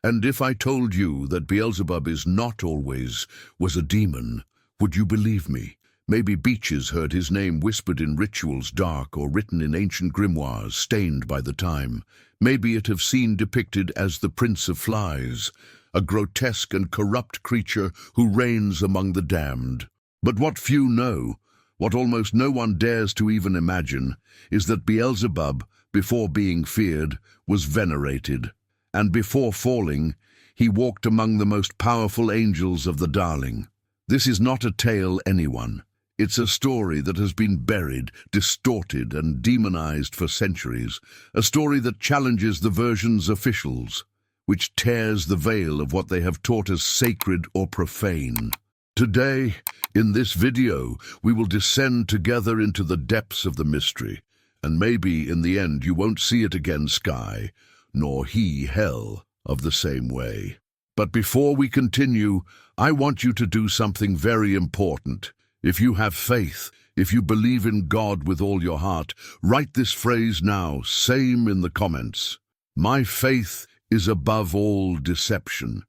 And if I told you that Beelzebub is not always was a demon, would you believe me? Maybe Beaches heard his name whispered in rituals dark or written in ancient grimoires stained by the time. Maybe it have seen depicted as the Prince of Flies, a grotesque and corrupt creature who reigns among the damned. But what few know, what almost no one dares to even imagine, is that Beelzebub, before being feared, was venerated. And before falling, he walked among the most powerful angels of the Darling. This is not a tale anyone. It's a story that has been buried, distorted, and demonized for centuries. A story that challenges the version's officials, which tears the veil of what they have taught as sacred or profane. Today, in this video, we will descend together into the depths of the mystery, and maybe in the end you won't see it again, Sky, nor he, Hell, of the same way. But before we continue, I want you to do something very important. If you have faith, if you believe in God with all your heart, write this phrase now, same in the comments. My faith is above all deception.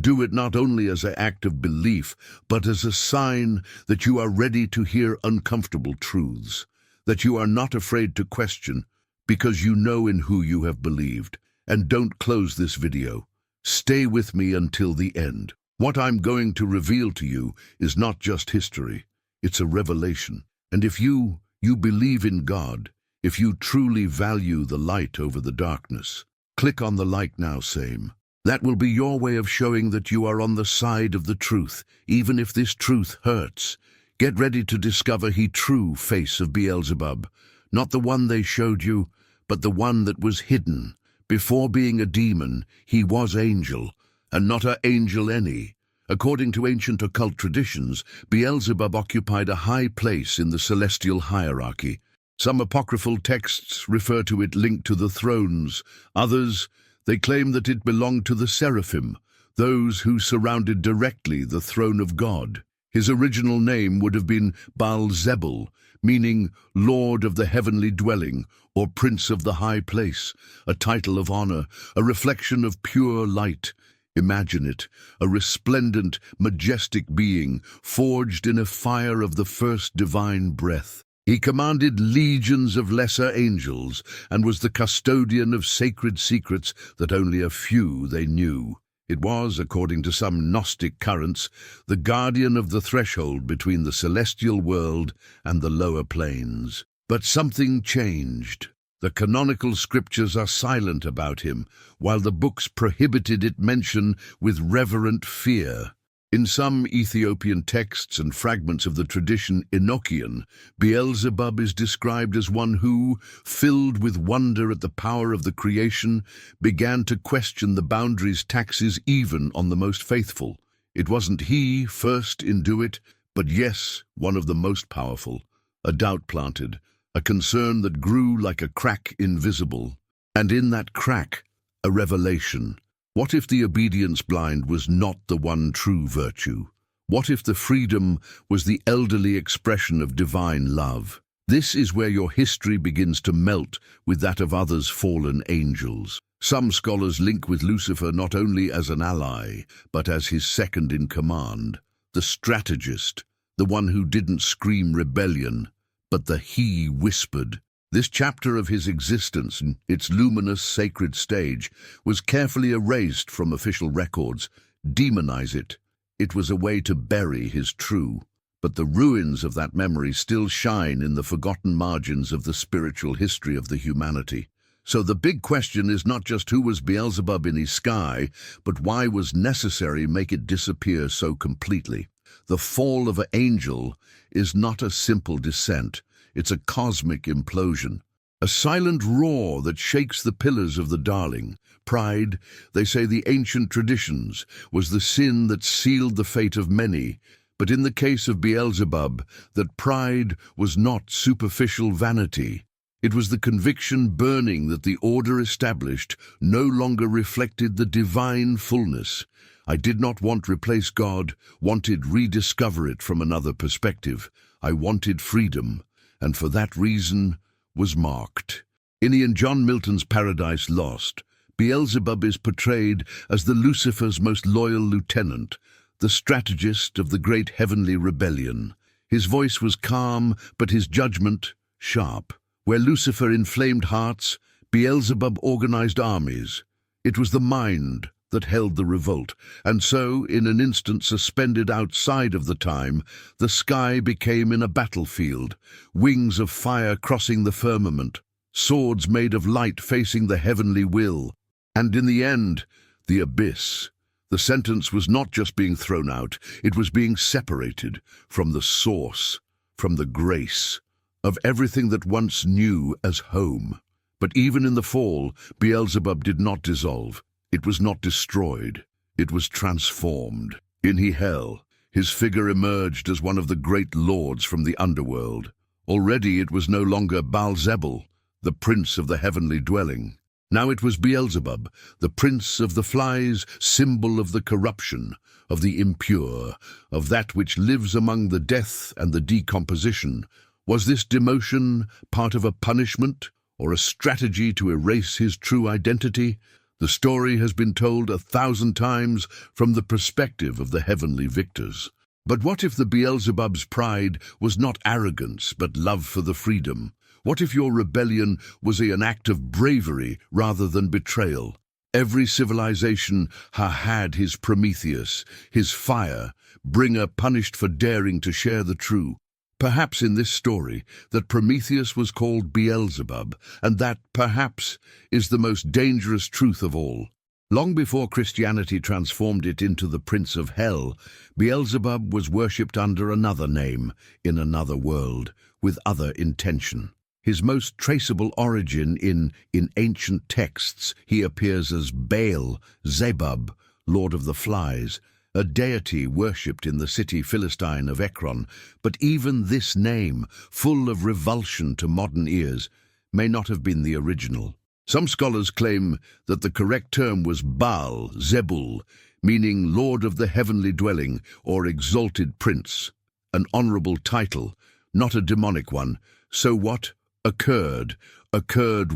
Do it not only as an act of belief, but as a sign that you are ready to hear uncomfortable truths, that you are not afraid to question, because you know in who you have believed. And don't close this video. Stay with me until the end. What I'm going to reveal to you is not just history. It's a revelation. And if you believe in God, if you truly value the light over the darkness, click on the like now, same. That will be your way of showing that you are on the side of the truth, even if this truth hurts. Get ready to discover the true face of Beelzebub, not the one they showed you, but the one that was hidden. Before being a demon, he was angel, and not a angel any. According to ancient occult traditions, Beelzebub occupied a high place in the celestial hierarchy. Some apocryphal texts refer to it linked to the thrones. Others, they claim that it belonged to the seraphim, those who surrounded directly the throne of God. His original name would have been Beelzebul, meaning Lord of the Heavenly Dwelling, or Prince of the High Place, a title of honor, a reflection of pure light. Imagine it, a resplendent, majestic being, forged in a fire of the first divine breath. He commanded legions of lesser angels, and was the custodian of sacred secrets that only a few they knew. It was, according to some Gnostic currents, the guardian of the threshold between the celestial world and the lower planes. But something changed. The canonical scriptures are silent about him, while the books prohibited its mention with reverent fear. In some Ethiopian texts and fragments of the tradition Enochian, Beelzebub is described as one who, filled with wonder at the power of the creation, began to question the boundaries taxes even on the most faithful. It wasn't he first in do it, but yes, one of the most powerful. A doubt planted, a concern that grew like a crack invisible. And in that crack, a revelation. What if the obedience blind was not the one true virtue? What if the freedom was the elderly expression of divine love? This is where your history begins to melt with that of others fallen angels. Some scholars link with Lucifer not only as an ally, but as his second in command, the strategist, the one who didn't scream rebellion, but the he whispered. This chapter of his existence, its luminous sacred stage, was carefully erased from official records. Demonize it. It was a way to bury his true. But the ruins of that memory still shine in the forgotten margins of the spiritual history of the humanity. So the big question is not just who was Beelzebub in his sky, but why was necessary make it disappear so completely. The fall of an angel is not a simple descent. It's a cosmic implosion, a silent roar that shakes the pillars of the Darling. Pride, they say the ancient traditions, was the sin that sealed the fate of many. But in the case of Beelzebub, that pride was not superficial vanity. It was the conviction burning that the order established no longer reflected the divine fullness. I did not want to replace God, wanted rediscover it from another perspective. I wanted freedom, and for that reason was marked. In John Milton's Paradise Lost, Beelzebub is portrayed as the Lucifer's most loyal lieutenant, the strategist of the great heavenly rebellion. His voice was calm, but his judgment sharp. Where Lucifer inflamed hearts, Beelzebub organized armies. It was the mind that held the revolt, and so, in an instant suspended outside of the time, the sky became in a battlefield, wings of fire crossing the firmament, swords made of light facing the heavenly will, and in the end, the abyss. The sentence was not just being thrown out, it was being separated from the source, from the grace of everything that once knew as home. But even in the fall, Beelzebub did not dissolve. It was not destroyed. It was transformed. In hell, his figure emerged as one of the great lords from the underworld. Already it was no longer Beelzebul, the prince of the heavenly dwelling. Now it was Beelzebub, the prince of the flies, symbol of the corruption, of the impure, of that which lives among the death and the decomposition. Was this demotion part of a punishment or a strategy to erase his true identity? The story has been told 1,000 times from the perspective of the heavenly victors. But what if the Beelzebub's pride was not arrogance but love for the freedom? What if your rebellion was an act of bravery rather than betrayal? Every civilization had his Prometheus, his fire, bringer punished for daring to share the true. Perhaps in this story that Prometheus was called Beelzebub, and that, perhaps, is the most dangerous truth of all. Long before Christianity transformed it into the Prince of Hell, Beelzebub was worshipped under another name, in another world, with other intention. His most traceable origin in ancient texts, he appears as Beelzebub, Lord of the Flies, a deity worshipped in the city Philistine of Ekron. But even this name, full of revulsion to modern ears, may not have been the original. Some scholars claim that the correct term was Beelzebul, meaning Lord of the Heavenly Dwelling or Exalted Prince, an honorable title, not a demonic one. So what occurred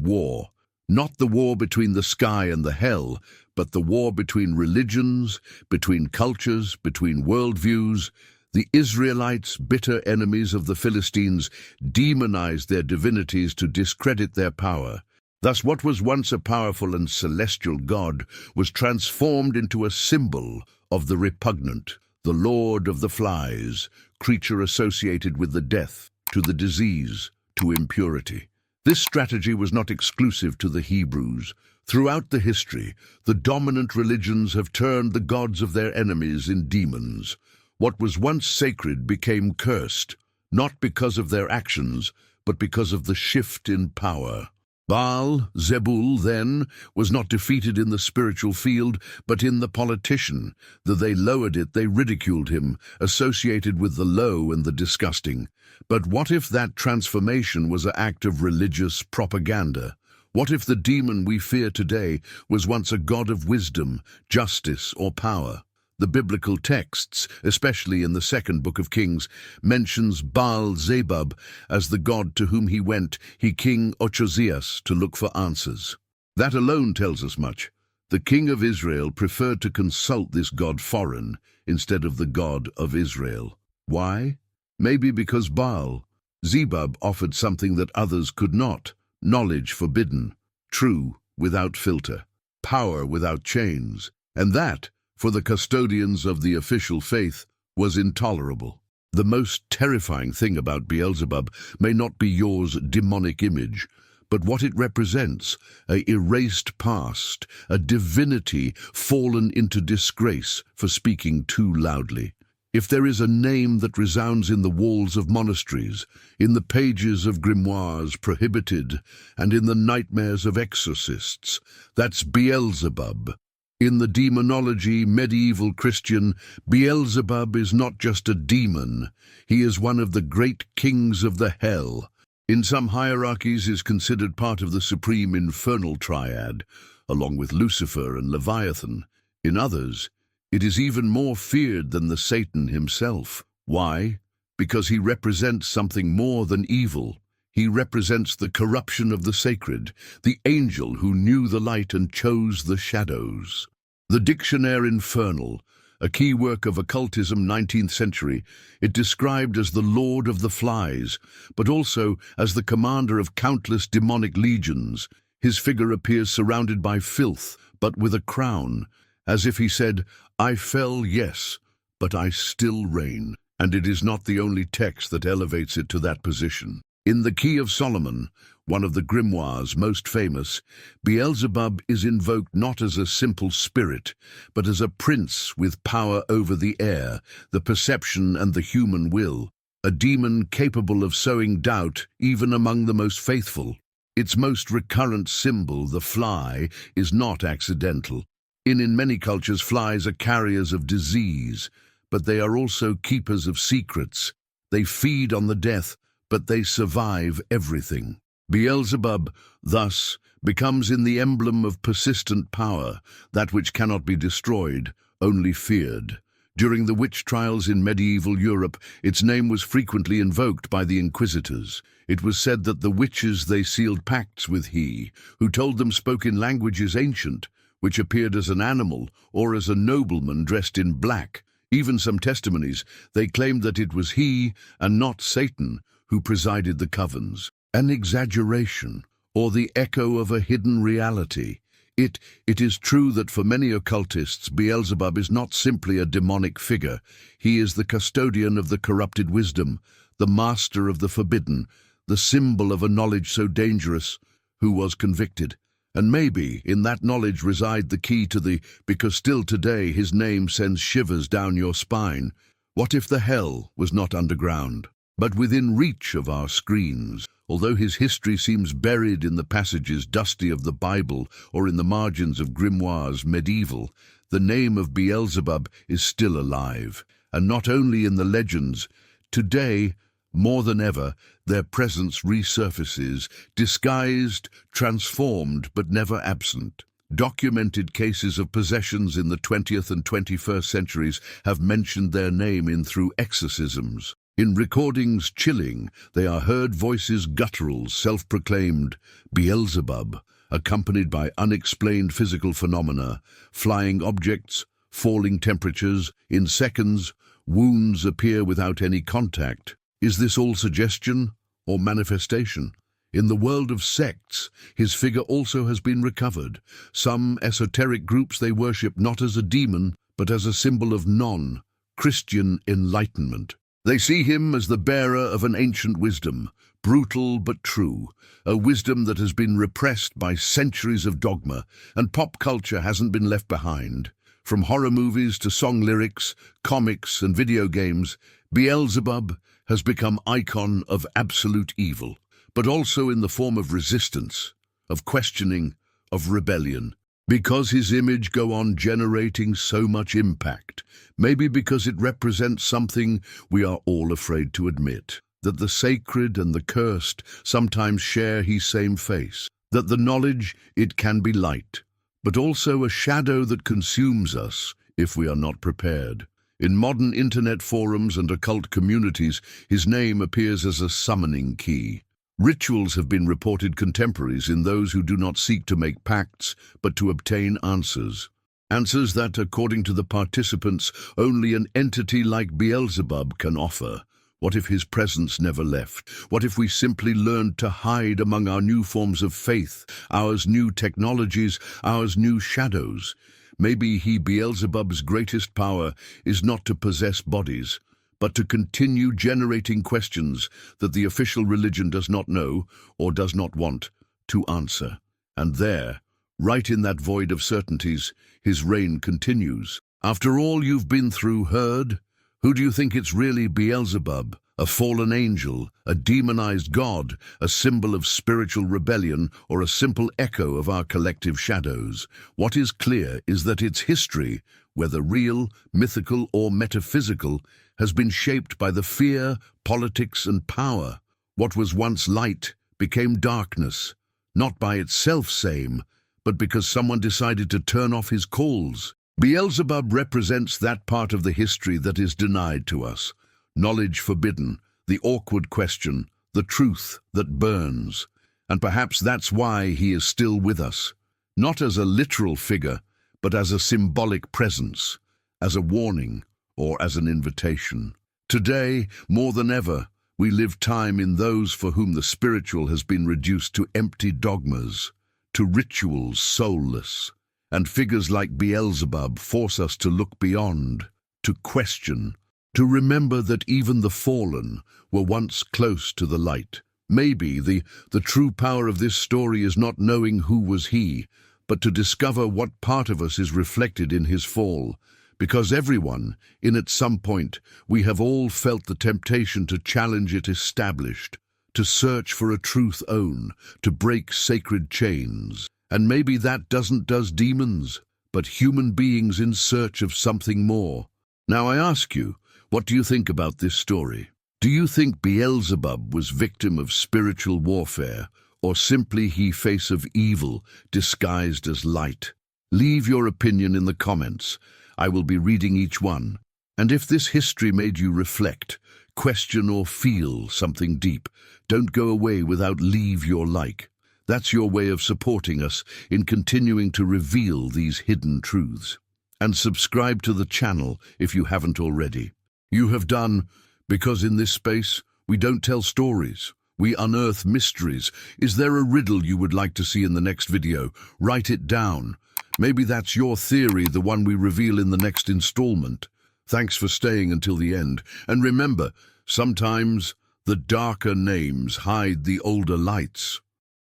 war, not the war between the sky and the hell, but the war between religions, between cultures, between worldviews. The Israelites, bitter enemies of the Philistines, demonized their divinities to discredit their power. Thus what was once a powerful and celestial god was transformed into a symbol of the repugnant, the Lord of the Flies, creature associated with the death, to the disease, to impurity. This strategy was not exclusive to the Hebrews. Throughout the history, the dominant religions have turned the gods of their enemies into demons. What was once sacred became cursed, not because of their actions, but because of the shift in power. Beelzebul, then, was not defeated in the spiritual field, but in the politician. Though they lowered it, they ridiculed him, associated with the low and the disgusting. But what if that transformation was an act of religious propaganda? What if the demon we fear today was once a god of wisdom, justice, or power? The biblical texts, especially in the second book of Kings, mentions Beelzebub as the god to whom he went, King Ochozias, to look for answers. That alone tells us much. The king of Israel preferred to consult this god foreign instead of the God of Israel. Why? Maybe because Beelzebub offered something that others could not: knowledge forbidden, true without filter, power without chains, and that, for the custodians of the official faith, was intolerable. The most terrifying thing about Beelzebub may not be yours demonic image, but what it represents: an erased past, a divinity fallen into disgrace for speaking too loudly. If there is a name that resounds in the walls of monasteries, in the pages of grimoires prohibited, and in the nightmares of exorcists, that's Beelzebub. In the demonology medieval Christian, Beelzebub is not just a demon, he is one of the great kings of the hell. In some hierarchies is considered part of the supreme infernal triad, along with Lucifer and Leviathan. In others, it is even more feared than the Satan himself. Why? Because he represents something more than evil. He represents the corruption of the sacred, the angel who knew the light and chose the shadows. The Dictionnaire Infernal, a key work of occultism 19th century, it described as the Lord of the Flies, but also as the commander of countless demonic legions. His figure appears surrounded by filth, but with a crown, as if he said, "I fell, yes, but I still reign." And it is not the only text that elevates it to that position. In the Key of Solomon, one of the grimoires most famous, Beelzebub is invoked not as a simple spirit, but as a prince with power over the air, the perception and the human will, a demon capable of sowing doubt even among the most faithful. Its most recurrent symbol, the fly, is not accidental. In many cultures, flies are carriers of disease, but they are also keepers of secrets. They feed on the death, but they survive everything. Beelzebub, thus, becomes in the emblem of persistent power, that which cannot be destroyed, only feared. During the witch trials in medieval Europe, its name was frequently invoked by the inquisitors. It was said that the witches they sealed pacts with he, who told them spoke in languages ancient, which appeared as an animal or as a nobleman dressed in black. Even some testimonies, they claimed that it was he, and not Satan, who presided the covens. An exaggeration, or the echo of a hidden reality. It is true that for many occultists, Beelzebub is not simply a demonic figure. He is the custodian of the corrupted wisdom, the master of the forbidden, the symbol of a knowledge so dangerous, who was convicted. And maybe in that knowledge reside the key to because still today his name sends shivers down your spine. What if the hell was not underground, but within reach of our screens? Although his history seems buried in the passages dusty of the Bible or in the margins of grimoires medieval, the name of Beelzebub is still alive, and not only in the legends. Today, more than ever, their presence resurfaces, disguised, transformed, but never absent. Documented cases of possessions in the 20th and 21st centuries have mentioned their name through exorcisms. In recordings chilling, they are heard voices guttural, self-proclaimed Beelzebub, accompanied by unexplained physical phenomena, flying objects, falling temperatures. In seconds, wounds appear without any contact. Is this all suggestion or manifestation? In the world of sects, his figure also has been recovered. Some esoteric groups they worship not as a demon, but as a symbol of non-Christian enlightenment. They see him as the bearer of an ancient wisdom, brutal but true, a wisdom that has been repressed by centuries of dogma, and pop culture hasn't been left behind. From horror movies to song lyrics, comics and video games, Beelzebub has become icon of absolute evil, but also in the form of resistance, of questioning, of rebellion. Because his image go on generating so much impact, maybe because it represents something we are all afraid to admit, that the sacred and the cursed sometimes share his same face, that the knowledge it can be light, but also a shadow that consumes us if we are not prepared. In modern internet forums and occult communities, his name appears as a summoning key. Rituals have been reported contemporaries in those who do not seek to make pacts, but to obtain answers. Answers that, according to the participants, only an entity like Beelzebub can offer. What if his presence never left? What if we simply learned to hide among our new forms of faith, our new technologies, our new shadows? Maybe Beelzebub's greatest power is not to possess bodies, but to continue generating questions that the official religion does not know or does not want to answer. And there, right in that void of certainties, his reign continues. After all you've been through, heard, who do you think it's really? Beelzebub, a fallen angel, a demonized god, a symbol of spiritual rebellion, or a simple echo of our collective shadows? What is clear is that its history, whether real, mythical, or metaphysical, has been shaped by the fear, politics, and power. What was once light became darkness, not by itself same, but because someone decided to turn off his calls. Beelzebub represents that part of the history that is denied to us. Knowledge forbidden, the awkward question, the truth that burns. And perhaps that's why he is still with us, not as a literal figure, but as a symbolic presence, as a warning, or as an invitation. Today, more than ever, we live time in those for whom the spiritual has been reduced to empty dogmas, to rituals soulless, and figures like Beelzebub force us to look beyond, to question, to remember that even the fallen were once close to the light. Maybe the true power of this story is not knowing who was he, but to discover what part of us is reflected in his fall. Because everyone, at some point, we have all felt the temptation to challenge it established, to search for a truth own, to break sacred chains. And maybe that doesn't does demons, but human beings in search of something more. Now I ask you, what do you think about this story? Do you think Beelzebub was victim of spiritual warfare, or simply he face of evil disguised as light? Leave your opinion in the comments. I will be reading each one. And if this history made you reflect, question or feel something deep, don't go away without leave your like. That's your way of supporting us in continuing to reveal these hidden truths. And subscribe to the channel if you haven't already. You have done, because in this space, we don't tell stories. We unearth mysteries. Is there a riddle you would like to see in the next video? Write it down. Maybe that's your theory, the one we reveal in the next installment. Thanks for staying until the end. And remember, sometimes the darker names hide the older lights.